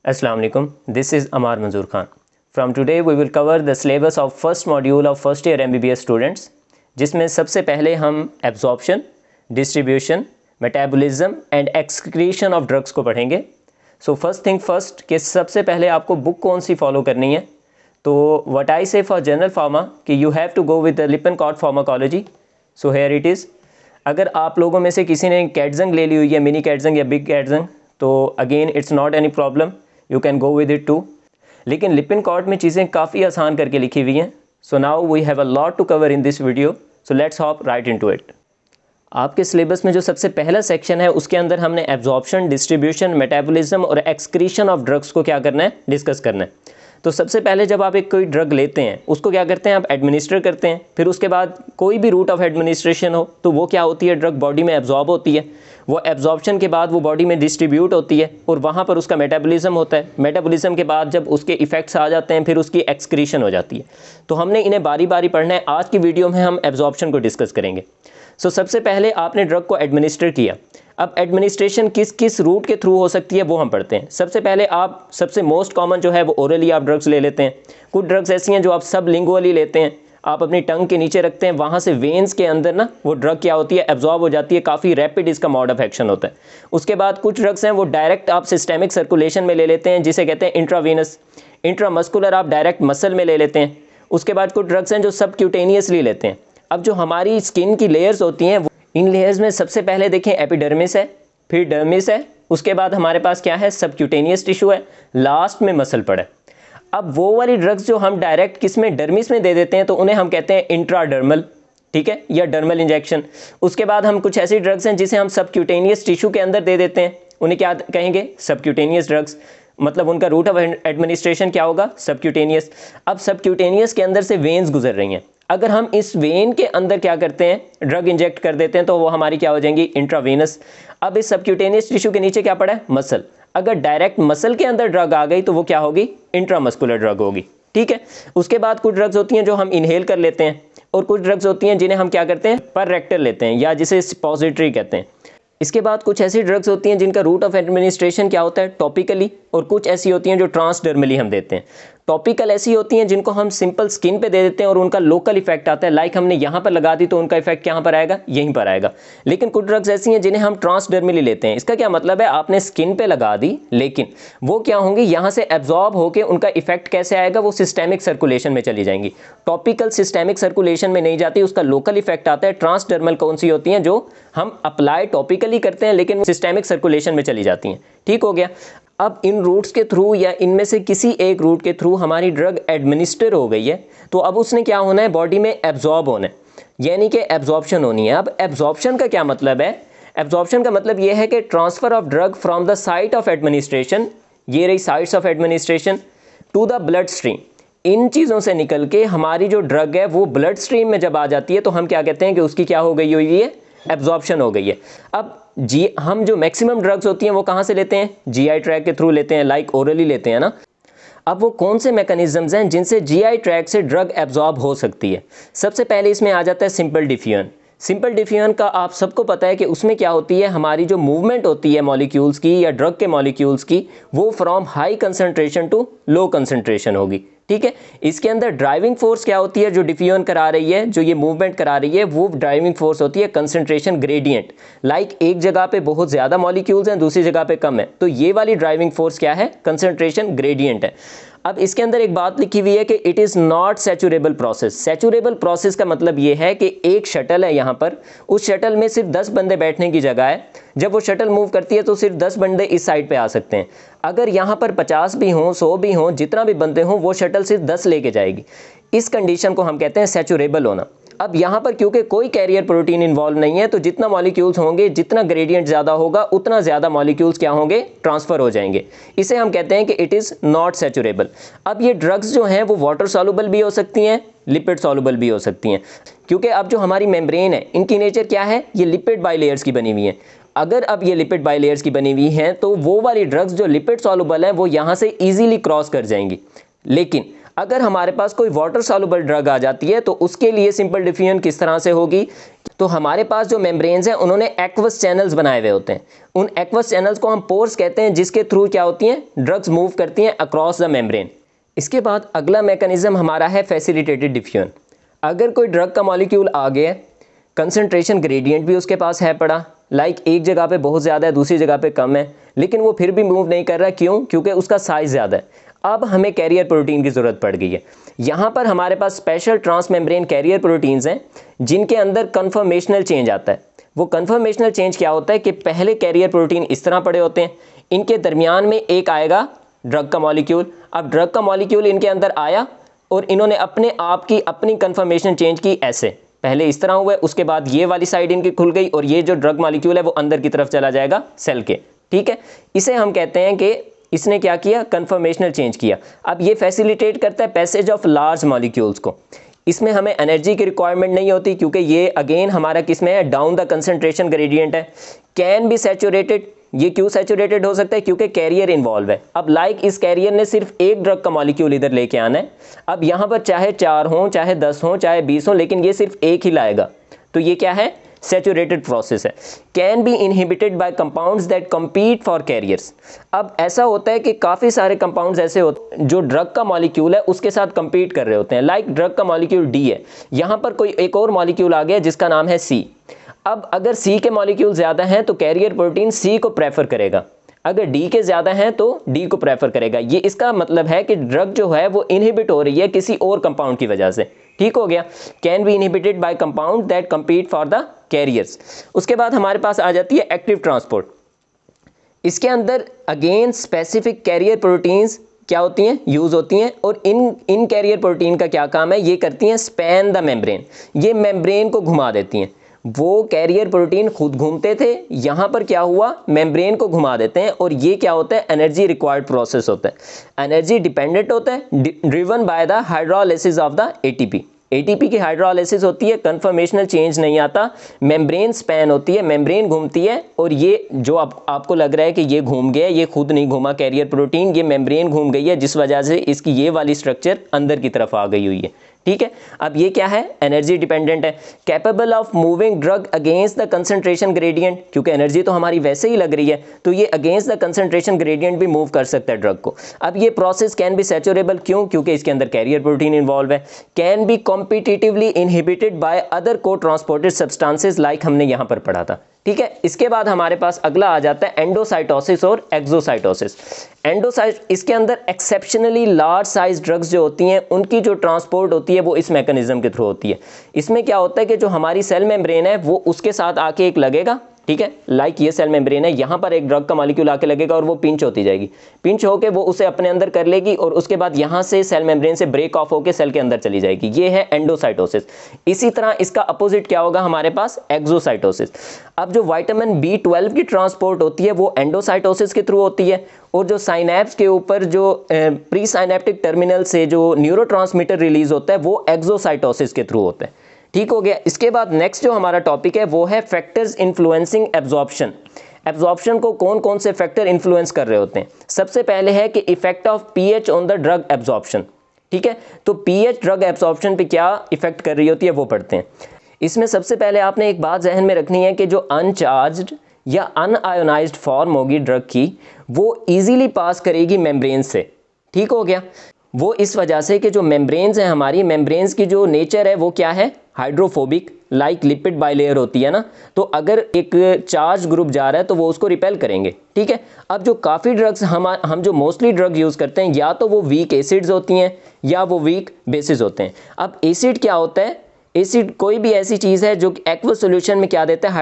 Assalamu alaikum. This is Amar Manzoor Khan. From today we will cover the syllabus of first module of first year MBBS students, जिसमें सबसे पहले हम absorption, distribution, metabolism and excretion of drugs को पढ़ेंगे. So first thing first कि सबसे पहले आपको बुक कौन सी फॉलो करनी है. तो what I say for general pharma कि you have to go with the Lippincott pharmacology. So here it is. अगर आप लोगों में से किसी ने कैटजंग ले ली हुई है, मिनी कैटजंग या बिग कैटजंग, तो again it's not any problem, you can go with it too. लेकिन लिपिनकॉट में चीज़ें काफ़ी आसान करके लिखी हुई हैं. So now we have a lot to cover in this video, so let's hop right into it. आपके सिलेबस में जो सबसे पहला सेक्शन है उसके अंदर हमने एब्जॉर्प्शन, डिस्ट्रीब्यूशन, मेटाबॉलिज्म और एक्सक्रीशन ऑफ ड्रग्स को क्या करना है, डिस्कस करना है. तो सबसे पहले जब आप एक कोई ड्रग लेते हैं उसको क्या करते हैं, आप एडमिनिस्टर करते हैं. फिर उसके बाद कोई भी रूट ऑफ एडमिनिस्ट्रेशन हो तो वो क्या होती है, ड्रग बॉडी में एब्जॉर्ब होती है. वो एब्जॉर्प्शन के बाद वो बॉडी में डिस्ट्रीब्यूट होती है और वहाँ पर उसका मेटाबॉलिज्म होता है. मेटाबॉलिज्म के बाद जब उसके इफेक्ट्स आ जाते हैं फिर उसकी एक्सक्रीशन हो जाती है. तो हमने इन्हें बारी बारी पढ़ना है. आज की वीडियो में हम एब्जॉर्प्शन को डिस्कस करेंगे. सो सबसे पहले आपने ड्रग को एडमिनिस्टर किया. अब एडमिनिस्ट्रेशन किस किस रूट के थ्रू हो सकती है वो हम पढ़ते हैं. सबसे पहले आप सबसे मोस्ट कॉमन जो है वो ओरली आप ड्रग्स ले लेते हैं. कुछ ड्रग्स ऐसी हैं जो आप सब लिंगुअली लेते हैं, आप अपनी टंग के नीचे रखते हैं, वहाँ से वेन्स के अंदर ना वो ड्रग क्या होती है, एब्जॉर्ब हो जाती है. काफ़ी रैपिड इसका मोड ऑफ एक्शन होता है. उसके बाद कुछ ड्रग्स हैं वो डायरेक्ट आप सिस्टेमिक सर्कुलेशन में ले लेते हैं, जिसे कहते हैं इंट्रावीनस. इंट्रामस्कुलर आप डायरेक्ट मसल में ले लेते हैं. उसके बाद कुछ ड्रग्स हैं जो सब क्यूटेनियसली लेते हैं. अब जो हमारी स्किन की लेयर्स होती हैं, इन लेयर्स में सबसे पहले देखें एपिडर्मिस है, फिर डर्मिस है, उसके बाद हमारे पास क्या है, सबक्यूटेनियस टिश्यू है, लास्ट में मसल पड़ है. अब वो वाली ड्रग्स जो हम डायरेक्ट किस में, डर्मिस में दे देते हैं, तो उन्हें हम कहते हैं इंट्राडर्मल, ठीक है, या डर्मल इंजेक्शन. उसके बाद हम कुछ ऐसी ड्रग्स हैं जिसे हम सबक्यूटेनियस टिश्यू के अंदर दे देते हैं, उन्हें क्या कहेंगे, सबक्यूटेनियस ड्रग्स. मतलब उनका रूट ऑफ एडमिनिस्ट्रेशन क्या होगा, सबक्यूटेनियस. अब सबक्यूटेनियस के अंदर से वेन्स गुजर रही हैं. अगर हम इस वेन के अंदर क्या करते हैं, ड्रग इंजेक्ट कर देते हैं, तो वो हमारी क्या हो जाएंगी, इंट्रावेनस. अब इस सबक्यूटेनियस टिश्यू के नीचे क्या पड़ा है, मसल. अगर डायरेक्ट मसल के अंदर ड्रग आ गई तो वो क्या होगी, इंट्रामस्कुलर ड्रग होगी, ठीक है. उसके बाद कुछ ड्रग्स होती हैं जो हम इनहेल कर लेते हैं, और कुछ ड्रग्स होती हैं जिन्हें हम क्या करते हैं, पर रेक्टल लेते हैं, या जिसे सपोजिटरी कहते हैं. इसके बाद कुछ ऐसी ड्रग्स होती हैं जिनका रूट ऑफ एडमिनिस्ट्रेशन क्या होता है, टॉपिकली, और कुछ ऐसी होती हैं जो ट्रांसडर्मली हम देते हैं. टॉपिकल ऐसी होती हैं जिनको हम सिंपल स्किन पे दे देते हैं और उनका लोकल इफेक्ट आता है, लाइक हमने यहाँ पर लगा दी तो उनका इफेक्ट यहाँ पर आएगा, यहीं पर आएगा. लेकिन कुछ ड्रग्स ऐसी हैं जिन्हें हम ट्रांसडर्मली लेते हैं. इसका क्या मतलब है, आपने स्किन पे लगा दी लेकिन वो क्या होंगी, यहाँ से एब्जॉर्ब होकर उनका इफेक्ट कैसे आएगा, वो सिस्टेमिक सर्कुलेशन में चली जाएंगी. टॉपिकल सिस्टेमिक सर्कुलेशन में नहीं जाती, उसका लोकल इफेक्ट आता है. ट्रांसडर्मल कौन सी होती हैं, जो हम अप्लाई टॉपिकली करते हैं लेकिन सिस्टेमिक सर्कुलेशन में चली जाती हैं. ठीक हो गया. अब इन रूट्स के थ्रू या इनमें से किसी एक रूट के थ्रू हमारी ड्रग एडमिनिस्टर हो गई है, तो अब उसने क्या होना है, बॉडी में एब्जॉर्ब होना है, यानी कि एब्जॉर्प्शन होनी है. अब एब्जॉर्प्शन का क्या मतलब है, एब्जॉर्प्शन का मतलब यह है कि transfer of drug from the site of administration, ये रही sites of administration, to the bloodstream. इन चीज़ों से निकल के हमारी जो ड्रग है वो ब्लड स्ट्रीम में जब आ जाती है तो हम क्या कहते हैं कि उसकी क्या हो गई हुई है, एब्जॉर्प्शन हो गई है. अब हम जो मैक्सिमम ड्रग्स होती हैं वो कहाँ से लेते हैं, जीआई ट्रैक के थ्रू लेते हैं, लाइक ओरली लेते हैं ना. अब वो कौन से मैकेनिज्म्स हैं जिनसे जीआई ट्रैक से ड्रग एब्जॉर्ब हो सकती है. सबसे पहले इसमें आ जाता है सिंपल डिफ्यूजन. सिंपल डिफ्यूजन का आप सबको पता है कि उसमें क्या होती है, हमारी जो मूवमेंट होती है मॉलिक्यूल्स की या ड्रग के मॉलिक्यूल्स की, वो from high concentration to low concentration होगी, ठीक है. इसके अंदर ड्राइविंग फोर्स क्या होती है, जो डिफ्यूजन करा रही है, जो ये मूवमेंट करा रही है, वो ड्राइविंग फोर्स होती है कंसंट्रेशन ग्रेडियंट. लाइक एक जगह पे बहुत ज़्यादा मॉलिक्यूल्स हैं, दूसरी जगह पे कम है, तो ये वाली ड्राइविंग फोर्स क्या है, कंसंट्रेशन ग्रेडियंट है. अब इसके अंदर एक बात लिखी हुई है कि it is not saturable process. Saturable process का मतलब ये है कि एक शटल है यहाँ पर, उस शटल में सिर्फ 10 बंदे बैठने की जगह है. जब वो शटल मूव करती है तो सिर्फ 10 बंदे इस साइड पे आ सकते हैं. अगर यहाँ पर 50 भी हों, 100 भी हों, जितना भी बंदे हों, वो शटल सिर्फ 10 लेके जाएगी. इस कंडीशन को हम कहते हैं सैचुरेबल होना. अब यहाँ पर क्योंकि कोई कैरियर प्रोटीन इन्वॉल्व नहीं है, तो जितना मॉलिक्यूल्स होंगे, जितना ग्रेडियंट ज़्यादा होगा, उतना ज़्यादा मॉलिक्यूल्स क्या होंगे, ट्रांसफ़र हो जाएंगे. इसे हम कहते हैं कि इट इज़ नॉट सैचुरेबल. अब ये ड्रग्स जो हैं वो वाटर सॉल्युबल भी हो सकती हैं, लिपिड सॉल्युबल भी हो सकती हैं, क्योंकि अब जो हमारी मेम्ब्रेन है इनकी नेचर क्या है, ये लिपिड बाइलेयर्स की बनी हुई है. अगर अब ये लिपिड बाइलेयर्स की बनी हुई हैं तो वो वाली ड्रग्स जो लिपिड सॉल्युबल हैं वो यहाँ से ईजीली क्रॉस कर जाएंगी. लेकिन अगर हमारे पास कोई वाटर सॉल्युबल ड्रग आ जाती है तो उसके लिए सिंपल डिफ्यूजन किस तरह से होगी, तो हमारे पास जो मेम्ब्रेन्स हैं उन्होंने एक्वस चैनल्स बनाए हुए होते हैं। उन एक्वस चैनल्स को हम पोर्स कहते हैं, जिसके थ्रू क्या होती हैं, ड्रग्स मूव करती हैं अक्रॉस द मेम्ब्रेन। इसके बाद अगला मैकेनिज्म हमारा है फैसिलिटेटेड डिफ्यूजन। अगर कोई ड्रग का मॉलिक्यूल आ गया, कंसंट्रेशन ग्रेडियंट भी उसके पास है पड़ा, लाइक एक जगह पे बहुत ज़्यादा है, दूसरी जगह पे कम है, लेकिन वो फिर भी मूव नहीं कर रहा, क्यों? क्योंकि उसका साइज़ ज़्यादा है। अब हमें कैरियर प्रोटीन की ज़रूरत पड़ गई है। यहाँ पर हमारे पास स्पेशल ट्रांसमेम्ब्रेन कैरियर प्रोटीन्स हैं जिनके अंदर कन्फर्मेशनल चेंज आता है। वो कन्फर्मेशनल चेंज क्या होता है कि पहले कैरियर प्रोटीन इस तरह पड़े होते हैं, इनके दरमियान में एक आएगा ड्रग का मॉलिक्यूल। अब ड्रग का मॉलिक्यूल इनके अंदर आया और इन्होंने अपने आप की अपनी कन्फर्मेशन चेंज की। ऐसे पहले इस तरह हुआ है, उसके बाद ये वाली साइड इनकी खुल गई और ये जो ड्रग मॉलिक्यूल है वो अंदर की तरफ चला जाएगा सेल के। ठीक है, इसे हम कहते हैं कि इसने क्या किया, कन्फर्मेशनल चेंज किया। अब ये फैसिलिटेट करता है पैसेज ऑफ लार्ज मॉलिक्यूल्स को। इसमें हमें एनर्जी की रिक्वायरमेंट नहीं होती, क्योंकि ये अगेन हमारा किस में है, डाउन द कंसंट्रेशन ग्रेडियंट है। कैन बी सैचुरेटेड, ये क्यों सैचुरेटेड हो सकता है, क्योंकि कैरियर इन्वॉल्व है। अब लाइक इस कैरियर ने सिर्फ एक ड्रग का मॉलिक्यूल इधर लेके आना है। अब यहाँ पर चाहे 4 हों, चाहे 10 हों, चाहे 20 हों, लेकिन ये सिर्फ एक ही लाएगा। तो ये क्या है, सैचुरेटेड प्रोसेस है। Can be inhibited by compounds that compete for carriers. अब ऐसा होता है कि काफ़ी सारे कंपाउंड्स ऐसे होते हैं जो ड्रग का मॉलिक्यूल है उसके साथ कम्पीट कर रहे होते हैं। लाइक ड्रग का मॉलिक्यूल डी है, यहाँ पर कोई एक और मॉलिक्यूल आ गया जिसका नाम है सी। अब अगर सी के मॉलिक्यूल ज़्यादा हैं तो कैरियर प्रोटीन सी को प्रेफर करेगा, अगर डी के ज़्यादा हैं तो डी को प्रेफर करेगा। ये इसका मतलब है कि ड्रग जो है वो इनहिबिट हो रही है किसी और कंपाउंड की वजह से। ठीक हो गया, can be inhibited by compound that compete for the carriers. उसके बाद हमारे पास आ जाती है एक्टिव ट्रांसपोर्ट। इसके अंदर अगेन स्पेसिफिक कैरियर प्रोटीन्स क्या होती हैं, यूज़ होती हैं। और इन कैरियर प्रोटीन का क्या काम है, ये करती हैं स्पैन द मेम्ब्रेन, ये मेम्ब्रेन को घुमा देती हैं। वो कैरियर प्रोटीन खुद घूमते थे, यहाँ पर क्या हुआ, मेम्ब्रेन को घुमा देते हैं। और ये क्या होता है, एनर्जी रिक्वायर्ड प्रोसेस होता है, एनर्जी डिपेंडेंट होता है, driven by the hydrolysis of the ATP. ATP की हाइड्रोलाइसिस होती है, कन्फर्मेशनल चेंज नहीं आता, मेम्ब्रेन स्पैन होती है, मेम्ब्रेन घूमती है। और ये जो आपको लग रहा है कि ये घूम गया, ये खुद नहीं घूमा कैरियर प्रोटीन, ये मेम्ब्रेन घूम गई है, जिस वजह से इसकी ये वाली स्ट्रक्चर अंदर की तरफ आ गई हुई है। ठीक है, अब ये क्या है, एनर्जी डिपेंडेंट है। Capable of moving drug against the concentration gradient, क्योंकि एनर्जी तो हमारी वैसे ही लग रही है, तो ये अगेंस्ट द कंसंट्रेशन ग्रेडियंट भी मूव कर सकता है ड्रग को। अब ये प्रोसेस कैन बी सैचुरेबल, क्यों, क्योंकि इसके अंदर कैरियर प्रोटीन इन्वॉल्व है। Can be competitively inhibited by other को ट्रांसपोर्टेड सब्सटेंसेस, लाइक हमने यहाँ पर पढ़ा था। ठीक है, इसके बाद हमारे पास अगला आ जाता है एंडोसाइटोसिस और एक्सोसाइटोसिस। एंडोसाइट, इसके अंदर एक्सेप्शनली लार्ज साइज ड्रग्स जो होती हैं उनकी जो ट्रांसपोर्ट होती है वो इस मैकेनिज्म के थ्रू होती है। इसमें क्या होता है कि जो हमारी सेल मेम्ब्रेन है वो उसके साथ आके एक लगेगा। ठीक है, लाइक ये सेल मेम्ब्रेन है, यहाँ पर एक ड्रग का मॉलिक्यूल आके लगेगा और वो पिंच होती जाएगी, पिंच होके वो उसे अपने अंदर कर लेगी और उसके बाद यहाँ से सेल मेम्ब्रेन से ब्रेक ऑफ होके सेल के अंदर चली जाएगी। ये है एंडोसाइटोसिस। इसी तरह इसका अपोजिट क्या होगा हमारे पास, एक्सोसाइटोसिस। अब जो विटामिन B12 की ट्रांसपोर्ट होती है वो एंडोसाइटोसिस के थ्रू होती है। और जो साइनेप्स के ऊपर जो प्री साइनेप्टिक टर्मिनल से जो न्यूरोट्रांसमीटर रिलीज होता है वो एक्सोसाइटोसिस के थ्रू होता है। ठीक हो गया, इसके बाद नेक्स्ट जो हमारा टॉपिक है वो है फैक्टर्स इन्फ्लुएंसिंग एब्जॉर्प्शन। एब्जॉर्प्शन को कौन कौन से फैक्टर इन्फ्लुएंस कर रहे होते हैं। सबसे पहले है कि effect of pH on the drug absorption. ठीक है, तो पीएच ड्रग एब्जॉर्प्शन पे क्या इफेक्ट कर रही होती है वो पढ़ते हैं। इसमें सबसे पहले आपने एक बात जहन में रखनी है कि जो अनचार्ज्ड या अनआयोनाइज्ड फॉर्म होगी ड्रग की वो ईजीली पास करेगी मेम्ब्रेन से। ठीक हो गया, वो इस वजह से कि जो मेम्ब्रेन्स हैं हमारी, मेम्ब्रेन्स की जो नेचर है वो क्या है, हाइड्रोफोबिक, लाइक लिपिड बाइलेयर होती है ना, तो अगर एक चार्ज ग्रुप जा रहा है तो वो उसको रिपेल करेंगे। ठीक है, अब जो काफ़ी ड्रग्स हम जो मोस्टली ड्रग यूज़ करते हैं या तो वो वीक एसिड्स होती हैं या वो वीक बेसिस होते हैं। अब एसिड क्या होता है, एसिड कोई भी ऐसी चीज़ है जो एक्वस सॉल्यूशन में क्या देता है,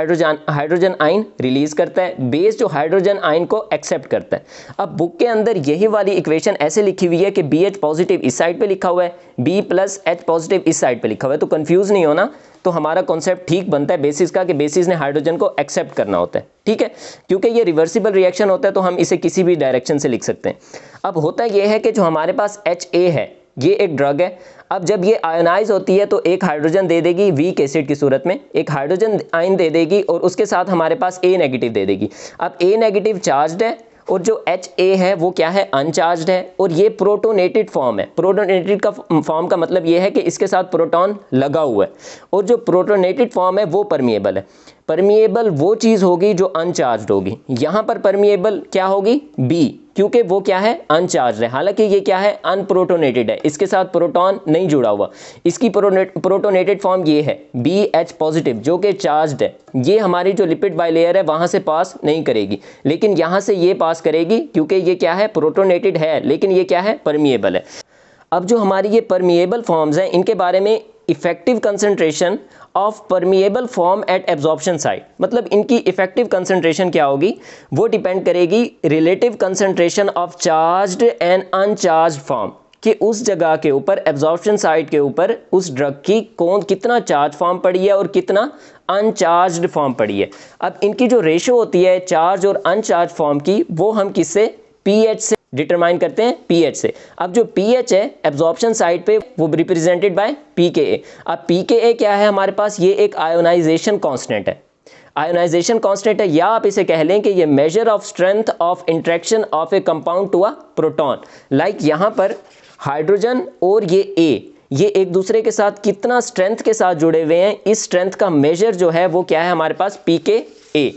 हाइड्रोजन आयन रिलीज करता है, बेस जो हाइड्रोजन आयन को एक्सेप्ट करता है। अब बुक के अंदर यही वाली इक्वेशन ऐसे लिखी हुई है कि BH पॉजिटिव इस साइड पे लिखा हुआ है, B+H पॉजिटिव इस साइड पे लिखा हुआ है, तो कंफ्यूज नहीं होना। तो हमारा कॉन्सेप्ट ठीक बनता है बेसिस का कि बेसिस ने हाइड्रोजन को एक्सेप्ट करना होता है। ठीक है, क्योंकि ये रिवर्सिबल रिएक्शन होता है तो हम इसे किसी भी डायरेक्शन से लिख सकते हैं। अब होता यह है कि जो हमारे पास HA है ये एक ड्रग है। अब जब ये आयोनाइज होती है तो एक हाइड्रोजन दे देगी वीक एसिड की सूरत में, एक हाइड्रोजन आयन दे देगी और उसके साथ हमारे पास A नेगेटिव दे देगी। अब A नेगेटिव चार्ज्ड है और जो HA है वो क्या है, अनचार्ज्ड है, और ये प्रोटोनेटेड फॉर्म है। प्रोटोनेटेड का फॉर्म का मतलब ये है कि इसके साथ प्रोटॉन लगा हुआ है, और जो प्रोटोनेटेड फॉर्म है वो परमिएबल है। परमिएबल वो चीज़ होगी जो अनचार्ज्ड होगी। यहाँ पर परमिएबल क्या होगी, B, क्योंकि वो क्या है, अनचार्ज्ड है। हालांकि ये क्या है, अनप्रोटोनेटेड है, इसके साथ प्रोटॉन नहीं जुड़ा हुआ। इसकी प्रोटोनेटेड फॉर्म ये है BH पॉजिटिव, जो कि चार्ज्ड है। ये हमारी जो लिपिड बाइलेयर है वहाँ से पास नहीं करेगी, लेकिन यहाँ से ये पास करेगी, क्योंकि ये क्या है, प्रोटोनेटेड है, लेकिन ये क्या है, परमिएबल है। अब जो हमारी ये परमिएबल फॉर्म्स हैं, इनके बारे में effective concentration of permeable form at absorption site, मतलब इनकी इफेक्टिव कंसंट्रेशन क्या होगी, वो डिपेंड करेगी relative concentration of charged and uncharged form, कि उस जगह के ऊपर, एब्जॉर्प्शन साइट के ऊपर उस ड्रग की कितना चार्ज फॉर्म पड़ी है और कितना अनचार्ज्ड फॉर्म पड़ी है। अब इनकी जो रेशो होती है चार्ज और अनचार्ज फॉर्म की, वो हम किससे, पीएच से डिटरमाइन करते हैं, पीएच से। अब जो पीएच है एब्जॉर्प्शन साइट पे, वो रिप्रेजेंटेड बाय पीकेए। अब पीकेए क्या है हमारे पास, ये एक आयोनाइजेशन कांस्टेंट है। आयोनाइजेशन कांस्टेंट है, या आप इसे कह लें कि ये measure of strength of interaction of a compound to a proton. Like यहाँ पर हाइड्रोजन और ये एक दूसरे के साथ कितना स्ट्रेंथ के साथ जुड़े हुए हैं, इस स्ट्रेंथ का मेजर जो है वो क्या है हमारे पास, पीकेए।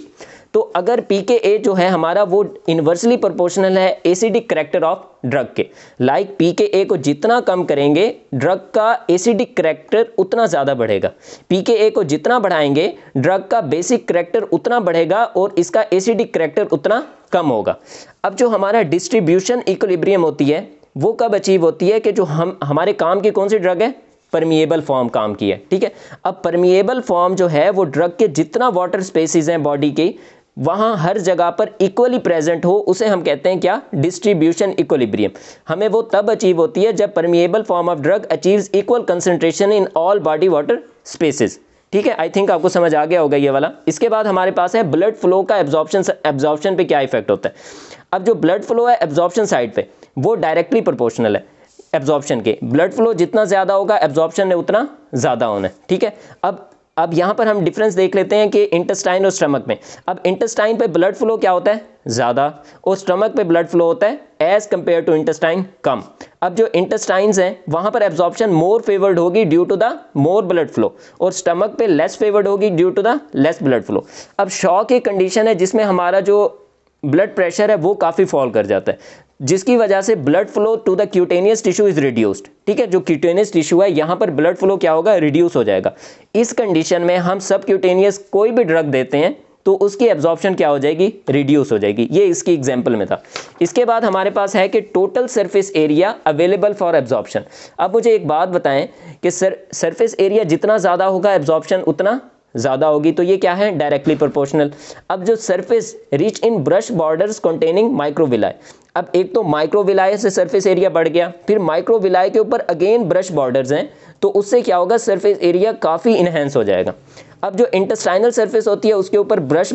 तो अगर pKa जो है हमारा वो इन्वर्सली प्रोपोर्शनल है एसिडिक करैक्टर ऑफ ड्रग के, लाइक pKa को जितना कम करेंगे ड्रग का एसिडिक करैक्टर उतना ज़्यादा बढ़ेगा। pKa को जितना बढ़ाएंगे ड्रग का बेसिक करैक्टर उतना बढ़ेगा और इसका एसिडिक करैक्टर उतना कम होगा। अब जो हमारा डिस्ट्रीब्यूशन इक्विलिब्रियम होती है वो कब अचीव होती है, कि जो हमारे काम की कौन सी ड्रग है, परमिएबल फॉर्म काम की है, ठीक है। अब परमिएबल फॉर्म जो है वो ड्रग के जितना वाटर स्पेसिस हैं बॉडी के, वहाँ हर जगह पर इक्वली प्रेजेंट हो, उसे हम कहते हैं क्या, डिस्ट्रीब्यूशन इक्विलिब्रियम। हमें वो तब अचीव होती है जब permeable form of drug achieves equal concentration in all body water spaces, ठीक है। आई थिंक आपको समझ आ गया होगा ये वाला। इसके बाद हमारे पास है ब्लड फ्लो का एब्जॉर्प्शन पे क्या इफेक्ट होता है। अब जो ब्लड फ्लो है एब्जॉर्प्शन साइड पे, वो डायरेक्टली प्रोपोर्शनल है एब्जॉर्प्शन के। ब्लड फ्लो जितना ज़्यादा होगा एब्जॉर्प्शन ने उतना ज़्यादा होना है, ठीक है। अब यहाँ पर हम डिफरेंस देख लेते हैं कि इंटेस्टाइन और स्टमक में। अब इंटेस्टाइन पे ब्लड फ्लो क्या होता है, ज़्यादा, और स्टमक पे ब्लड फ्लो होता है एज कंपेयर टू इंटेस्टाइन, कम। अब जो इंटेस्टाइन्स हैं वहाँ पर एब्जॉर्प्शन मोर फेवर्ड होगी due to the more blood flow, और स्टमक पे लेस फेवर्ड होगी due to the less blood flow. अब शॉक एक कंडीशन है जिसमें हमारा जो ब्लड प्रेशर है वो काफ़ी फॉल कर जाता है, जिसकी वजह से blood flow to the cutaneous tissue is reduced, ठीक है। जो क्यूटेनियस टिश्यू है यहाँ पर ब्लड फ्लो क्या होगा, रिड्यूस हो जाएगा। इस कंडीशन में हम सब क्यूटेनियस कोई भी ड्रग देते हैं तो उसकी एब्जॉर्प्शन क्या हो जाएगी, रिड्यूस हो जाएगी। ये इसकी एग्जांपल में था। इसके बाद हमारे पास है कि total surface area available for absorption. अब मुझे एक बात बताएं कि सरफेस एरिया जितना ज़्यादा होगा एब्जॉर्प्शन उतना ज़्यादा होगी, तो ये क्या है, डायरेक्टली प्रोपोर्शनल। अब जो surface rich in brush borders containing microvilli, अब एक तो माइक्रोविलाई से सरफेस एरिया बढ़ गया, फिर माइक्रोविलाई के ऊपर अगेन ब्रश बॉर्डर्स हैं, तो उससे क्या होगा, सरफेस एरिया काफ़ी इन्हेंस हो जाएगा। अब जो इंटेस्टाइनल सरफेस होती है उसके ऊपर ब्रश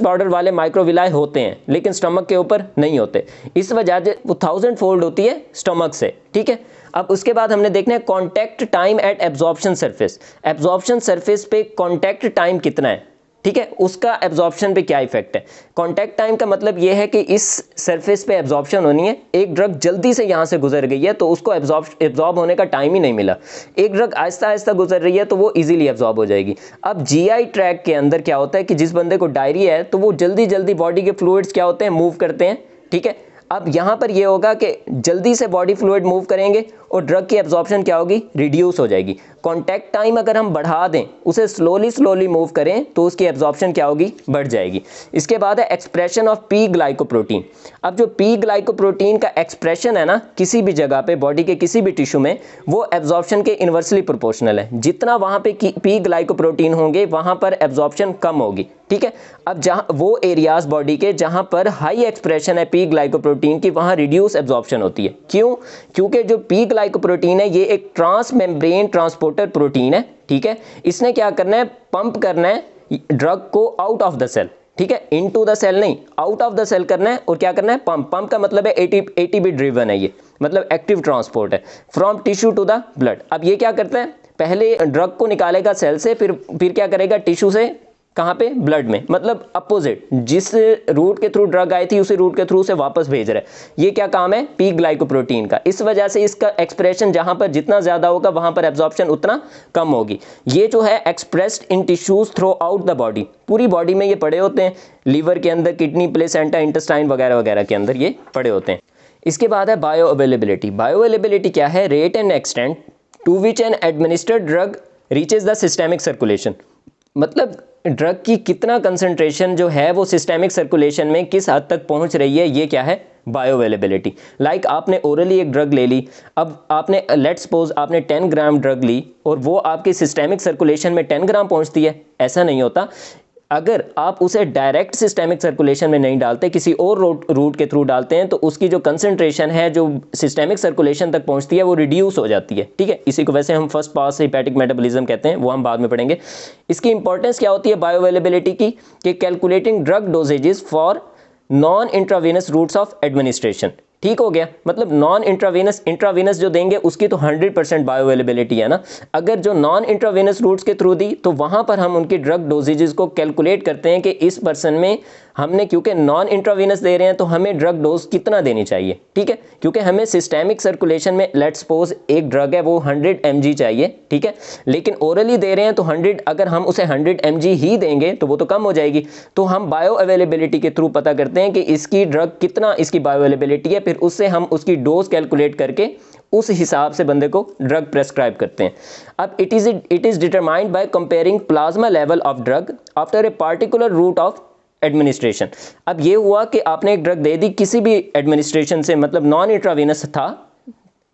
बॉर्डर वाले माइक्रोविलाई होते हैं, लेकिन स्टमक के ऊपर नहीं होते। इस वजह से वो 1000 फोल्ड होती है स्टमक से, ठीक है। अब उसके बाद हमने देखना है contact time at absorption surface. Absorption surface पे कॉन्टैक्ट टाइम कितना है, ठीक है, उसका एब्जॉर्प्शन पे क्या इफेक्ट है। कॉन्टैक्ट टाइम का मतलब ये है कि इस सरफेस पे एब्जॉर्प्शन होनी है। एक ड्रग जल्दी से यहाँ से गुजर गई है तो उसको एब्जॉर्ब होने का टाइम ही नहीं मिला। एक ड्रग आहिस्ता आहिस्ता गुजर रही है तो वो इजीली एब्जॉर्ब हो जाएगी। अब जीआई ट्रैक के अंदर क्या होता है कि जिस बंदे को डायरिया है तो वो जल्दी जल्दी बॉडी के फ्लूइड्स क्या होते हैं, मूव करते हैं, ठीक है। अब यहाँ पर ये होगा कि जल्दी से बॉडी फ्लूइड मूव करेंगे और ड्रग की एब्जॉर्प्शन क्या होगी, रिड्यूस हो जाएगी। कॉन्टैक्ट टाइम अगर हम बढ़ा दें, उसे स्लोली मूव करें, तो उसकी एब्जॉर्प्शन क्या होगी, बढ़ जाएगी। इसके बाद है एक्सप्रेशन ऑफ पी ग्लाइकोप्रोटीन। अब जो पी ग्लाइकोप्रोटीन का एक्सप्रेशन है ना किसी भी जगह पे बॉडी के किसी भी टिश्यू में, वो एब्जॉर्प्शन के इन्वर्सली प्रोपोर्शनल है। जितना वहाँ पे पी ग्लाइकोप्रोटीन होंगे वहाँ पर एब्जॉर्प्शन कम होगी, ठीक है। अब जहाँ वो एरियाज बॉडी के जहाँ पर हाई एक्सप्रेशन है पी ग्लाइकोप्रोटीन की, वहाँ रिड्यूस एब्जॉर्प्शन होती है। क्यों? क्योंकि जो पी ग्लाइकोप्रोटीन है ये एक ट्रांस मेम्ब्रेन ट्रांसपोर्टर प्रोटीन है, ठीक है। इसने क्या करना है, पंप करना है ड्रग को आउट ऑफ द सेल, ठीक है, इनटू द सेल नहीं, आउट ऑफ द सेल करना है। और क्या करना है, पंप का मतलब है एटीपी ड्रिवन है, ये मतलब एक्टिव ट्रांसपोर्ट है from tissue to the blood. अब ये क्या करता है, पहले ड्रग को निकालेगा सेल से, फिर क्या करेगा, टिश्यू से कहाँ पे? ब्लड में, मतलब अपोजिट, जिस रूट के थ्रू ड्रग आई थी उसी रूट के थ्रू से वापस भेज रहा है। ये क्या काम है? पी ग्लाइकोप्रोटीन का। इस वजह से इसका एक्सप्रेशन जहाँ पर जितना ज़्यादा होगा वहाँ पर एब्जॉर्प्शन उतना कम होगी। ये जो है expressed in tissues through out the body, पूरी बॉडी में ये पड़े होते हैं, लीवर के अंदर, किडनी, प्लेसेंटा, इंटेस्टाइन वगैरह वगैरह के अंदर ये पड़े होते हैं। इसके बाद है बायो अवेलेबिलिटी। बायो अवेलेबिलिटी क्या है? Rate and extent to which an administered drug reaches the systemic circulation, मतलब ड्रग की कितना कंसंट्रेशन जो है वो सिस्टेमिक सर्कुलेशन में किस हद तक पहुंच रही है, ये क्या है? Bio availability. लाइक आपने ओरली एक ड्रग ले ली, अब आपने लेट्स सपोज आपने 10 ग्राम ड्रग ली और वो आपकी सिस्टेमिक सर्कुलेशन में 10 ग्राम पहुंचती है, ऐसा नहीं होता। अगर आप उसे डायरेक्ट सिस्टेमिक सर्कुलेशन में नहीं डालते, किसी और रूट के थ्रू डालते हैं, तो उसकी जो कंसंट्रेशन है जो सिस्टेमिक सर्कुलेशन तक पहुंचती है वो रिड्यूस हो जाती है, ठीक है। इसी को वैसे हम फर्स्ट पास हेपेटिक मेटाबॉलिज्म कहते हैं, वो हम बाद में पढ़ेंगे। इसकी इंपॉर्टेंस क्या होती है बायो अवेलेबिलिटी की? कि calculating drug dosages for non intravenous routes of administration. ठीक हो गया, मतलब नॉन इंट्रावेनस, इंट्रावेनस जो देंगे उसकी तो 100% बायो अवेलेबिलिटी है ना। अगर जो नॉन इंट्रावेनस रूट्स के थ्रू दी तो वहां पर हम उनकी ड्रग डोजेजेस को कैलकुलेट करते हैं कि इस पर्सन में हमने, क्योंकि नॉन इंट्रावेनस दे रहे हैं तो हमें ड्रग डोज कितना देनी चाहिए, ठीक है। क्योंकि हमें सिस्टेमिक सर्कुलेशन में लेट्स सपोज एक ड्रग है वो 100 mg चाहिए, ठीक है, लेकिन ओरली दे रहे हैं तो 100, अगर हम उसे 100 mg ही देंगे तो वो तो कम हो जाएगी। तो हम बायो अवेलेबिलिटी के थ्रू पता करते हैं कि इसकी ड्रग कितना, इसकी बायो अवेलेबिलिटी है, फिर उससे हम उसकी डोज कैलकुलेट करके उस हिसाब से बंदे को ड्रग प्रेस्क्राइब करते हैं। अब it is determined by comparing plasma level of drug after a particular route of administration. अब ये हुआ कि आपने एक ड्रग दे दी किसी भी एडमिनिस्ट्रेशन से, मतलब नॉन इंट्रावेनस था,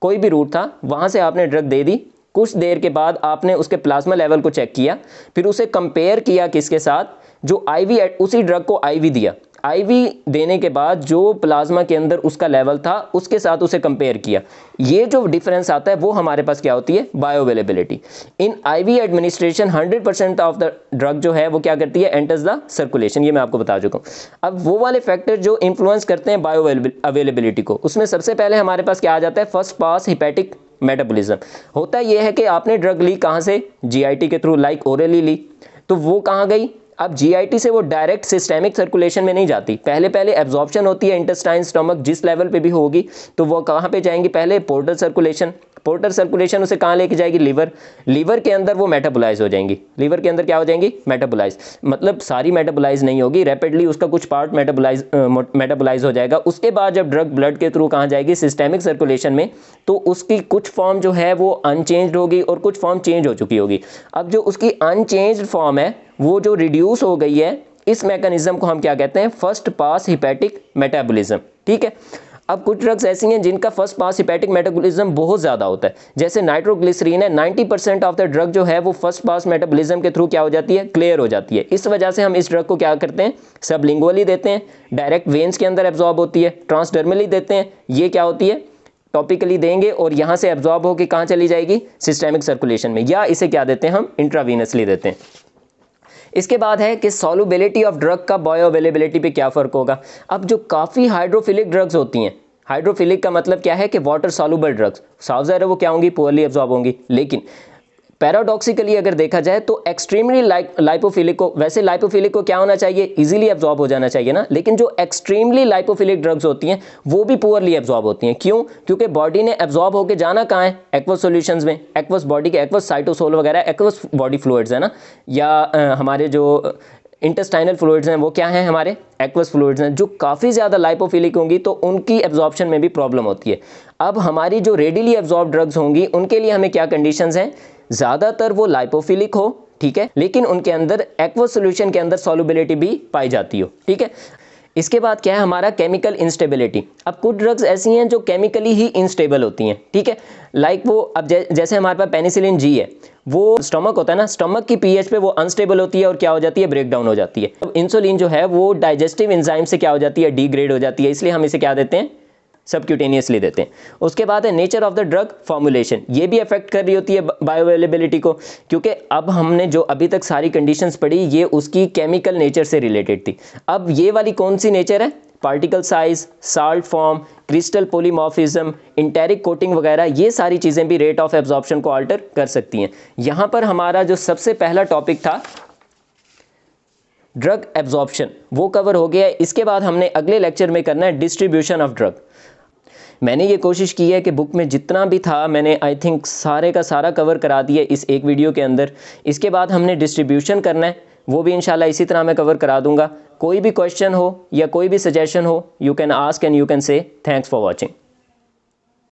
कोई भी रूट था, वहां से आपने ड्रग दे दी, कुछ देर के बाद आपने उसके प्लाज्मा लेवल को चेक किया, फिर उसे कंपेयर किया किसके साथ? जो आईवी, उसी ड्रग को आईवी दिया, आईवी देने के बाद जो प्लाज्मा के अंदर उसका लेवल था उसके साथ उसे कंपेयर किया, ये जो डिफरेंस आता है वो हमारे पास क्या होती है? Bioavailability. In IV administration 100% of the drug जो है वो क्या करती है? Enters the circulation. ये मैं आपको बता चुका हूँ। अब वो वाले फैक्टर जो इन्फ्लुएंस करते हैं बायो अवेलेबिलिटी को, उसमें सबसे पहले हमारे पास क्या आ जाता है? First pass hepatic metabolism. होता यह है कि आपने ड्रग ली कहाँ से? जीआईटी के थ्रू, लाइक ओरली ली, तो वो कहाँ गई? अब जीआईटी से वो डायरेक्ट सिस्टेमिक सर्कुलेशन में नहीं जाती, पहले एब्जॉर्प्शन होती है इंटेस्टाइन, स्टमक, जिस लेवल पे भी होगी, तो वो कहाँ पे जाएंगी? पहले पोर्टल सर्कुलेशन, पोर्टल सर्कुलेशन उसे कहाँ लेके जाएगी? लीवर, लीवर के अंदर वो मेटाबोलाइज हो जाएंगी, लीवर के अंदर क्या हो जाएंगी? मेटाबोलाइज, मतलब सारी मेटाबोलाइज नहीं होगी, रैपिडली उसका कुछ पार्ट मेटाबोलाइज हो जाएगा। उसके बाद जब ड्रग ब्लड के थ्रू कहाँ जाएगी? सिस्टेमिक सर्कुलेशन में, तो उसकी कुछ फॉर्म जो है वो अनचेंज्ड होगी और कुछ फॉर्म चेंज हो चुकी होगी। अब जो उसकी अनचेंज्ड फॉर्म है वो जो रिड्यूस हो गई है, इस मैकेनिज्म को हम क्या कहते हैं? फर्स्ट पास हेपेटिक मेटाबॉलिज्म, ठीक है। अब कुछ ड्रग्स ऐसी हैं जिनका फर्स्ट पास हेपेटिक मेटाबॉलिज्म बहुत ज़्यादा होता है, जैसे नाइट्रोग्लिसरीन है, 90% ऑफ द ड्रग जो है वो फर्स्ट पास मेटाबॉलिज्म के थ्रू क्या हो जाती है? क्लियर हो जाती है। इस वजह से हम इस ड्रग को क्या करते हैं? सबलिंगुअली देते हैं, डायरेक्ट वेन्स के अंदर एब्जॉर्ब होती है, ट्रांसडर्मली देते हैं, ये क्या होती है? टॉपिकली देंगे और यहाँ से एब्जॉर्ब होकर कहाँ चली जाएगी? सिस्टेमिक सर्कुलेशन में, या इसे क्या देते हैं हम? इंट्रावीनसली देते हैं। इसके बाद है कि सॉल्युबिलिटी ऑफ ड्रग का बायो अवेलेबिलिटी पे क्या फ़र्क होगा। अब जो काफ़ी हाइड्रोफिलिक ड्रग्स होती हैं, हाइड्रोफिलिक का मतलब क्या है? कि वाटर सॉल्युबल ड्रग्स, साफ ज़ाहिर है वो क्या होंगी? पुअरली एब्जॉर्ब होंगी। लेकिन पैराडॉक्सिकली अगर देखा जाए तो एक्सट्रीमली लाइपोफिलिक को, वैसे लाइपोफिलिक को क्या होना चाहिए? इजीली एब्जॉर्ब हो जाना चाहिए ना, लेकिन जो एक्सट्रीमली लाइपोफिलिक ड्रग्स होती हैं वो भी पुअरली एब्जॉर्ब होती हैं। क्यों? क्योंकि बॉडी ने एब्जॉर्ब होकर जाना कहाँ है? एक्वस सॉल्यूशंस में, एक्वस बॉडी के, एक्वस साइटोसोल वगैरह, एक्वस बॉडी फ्लूइड्स है ना, या हमारे जो इंटेस्टाइनल फ्लूइड्स हैं वो क्या हैं? हमारे एक्वस फ्लूइड्स हैं, जो काफ़ी ज़्यादा लाइपोफिलिक होंगी तो उनकी एब्जॉर्प्शन में भी प्रॉब्लम होती है। अब हमारी जो रेडिली एब्जॉर्ब ड्रग्स होंगी उनके लिए हमें क्या कंडीशंस हैं? ज़्यादातर वो लाइपोफिलिक हो, ठीक है, लेकिन उनके अंदर एक्वस सॉल्यूशन के अंदर सॉल्युबिलिटी भी पाई जाती हो, ठीक है। इसके बाद क्या है हमारा? Chemical instability. अब कुछ ड्रग्स ऐसी हैं जो केमिकली ही इंस्टेबल होती हैं, ठीक है, लाइक वो, अब जैसे हमारे पास पेनिसिलिन जी है, वो स्टमक होता है ना, स्टमक की पीएच पे वो अनस्टेबल होती है और क्या हो जाती है? ब्रेक डाउन हो जाती है। अब इंसुलिन जो है वो डाइजेस्टिव एंजाइम से क्या हो जाती है? डिग्रेड हो जाती है, इसलिए हम इसे क्या देते हैं? सबक्यूटेनियसली देते हैं। उसके बाद है nature of the drug formulation, ये भी अफेक्ट कर रही होती है बायो अवेलेबिलिटी को, क्योंकि अब हमने जो अभी तक सारी कंडीशंस पढ़ी ये उसकी केमिकल नेचर से रिलेटेड थी। अब ये वाली कौन सी नेचर है? Particle size, salt form, crystal polymorphism, enteric coating वगैरह, ये सारी चीज़ें भी रेट ऑफ एब्जॉर्प्शन को अल्टर कर सकती हैं। यहाँ पर हमारा जो सबसे पहला टॉपिक था ड्रग एब्जॉर्प्शन वो कवर हो गया है। इसके बाद हमने अगले लेक्चर में करना है डिस्ट्रीब्यूशन ऑफ ड्रग। मैंने ये कोशिश की है कि बुक में जितना भी था मैंने आई थिंक सारे का सारा कवर करा दिया इस एक वीडियो के अंदर। इसके बाद हमने डिस्ट्रीब्यूशन करना है, वो भी इंशाल्लाह इसी तरह मैं कवर करा दूंगा। कोई भी क्वेश्चन हो या कोई भी सजेशन हो, you can ask and you can say. Thanks for watching.